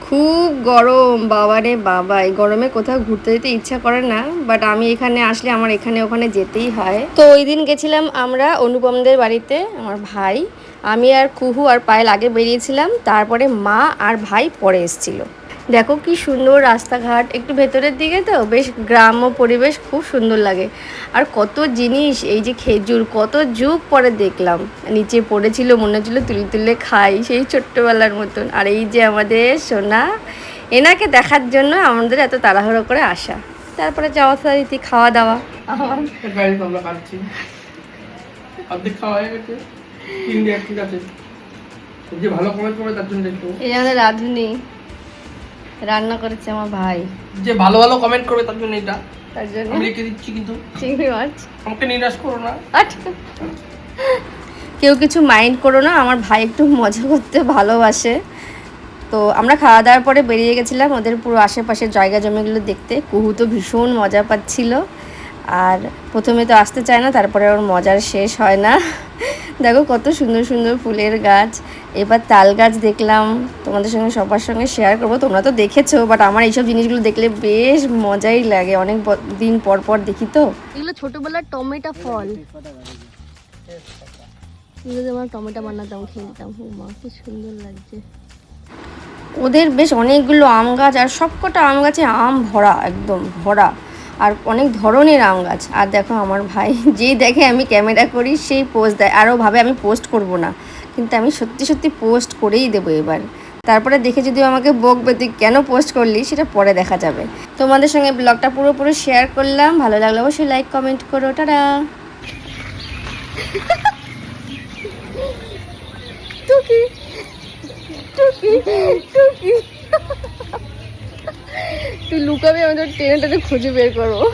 খুব গরম, বাবা রে বাবা, এই গরমে কোথাও ঘুরতে যেতে ইচ্ছা করে না, বাট আমি এখানে আসলে আমার এখানে ওখানে যেতেই হয়। তো ওই দিন গেছিলাম আমরা অনুপমদের বাড়িতে, আমার ভাই, আমি আর কুহু আর পায়েল আগে বেরিয়েছিলাম, তারপরে মা আর ভাই পরে এসেছিল। দেখো কি সুন্দর রাস্তাঘাট, একটু ভেতরের দিকে তো বেশ গ্রাম্য পরিবেশ, খুব সুন্দর লাগে। আর কত জিনিস, এই যে খেজুর, কত যুগ পরে দেখলাম, নিচে পড়েছিল, মনে হচ্ছিল তুলে তুলে খাই সেই ছোট্টবেলার মতন। আর এই যে আমাদের সোনা, এনাকে দেখার জন্য আমাদের এত তাড়াহুড়ো করে আসা। তারপরে যাওয়া রীতি খাওয়া দাওয়া। এই আমাদের রাঁধুনি রান্না করেছে আমার ভাই, যে ভালো ভালো কমেন্ট করবে তার জন্য এটা, তার জন্য আমি রেখে দিচ্ছি। কিন্তু চিংড়ি মাছ, আমাকে নিরাশ করো না। কেউ কিছু মাইন্ড করো না, আমার ভাই একটু মজা করতে ভালোবাসে। তো আমরা খাওয়া দাওয়ার পরে বেরিয়ে গেছিলাম ওদের পুরো আশেপাশের জায়গা জমিগুলো দেখতে। কুহু তো ভীষণ মজা পাচ্ছিল, আর প্রথমে তো আসতে চায় না, তারপরে ওর মজার শেষ হয় না। দেখো কত সুন্দর সুন্দর ফুলের গাছ। এবার তাল গাছ দেখলাম, তোমাদের সঙ্গে সবার সঙ্গে শেয়ার করবো, তোমরা তো দেখেছো, বাট আমার এইসব জিনিসগুলো দেখলে বেশ মজাই লাগে, অনেক দিন পর পর দেখি তো। এগুলো ছোটবেলার টমেটো ফল, এগুলো আমার টমেটো বানাতাম, খেলতাম, মা কি সুন্দর লাগছে। ওদের বেশ অনেকগুলো আম গাছ, আর সবকটা আম গাছে আম ভরা, একদম ভরা, আর অনেক ধরনের আম গাছ। আর দেখো আমার ভাই যেই দেখে আমি ক্যামেরা করি সেই পোস্ট দেয়, আরও ভাবে আমি পোস্ট করব না, কিন্তু আমি সত্যি সত্যি পোস্ট করেই দেবো এবার। তারপরে দেখে যদি আমাকে বকবে তুই কেন পোস্ট করলি, সেটা পরে দেখা যাবে। তোমাদের সঙ্গে ব্লগটা পুরোপুরি শেয়ার করলাম, ভালো লাগলে অবশ্যই লাইক কমেন্ট করো, টাটা। টুকি টুকি টুকি, তুই লুকাবি, আমি তো টেনে টেনে খুঁজে বের করবো।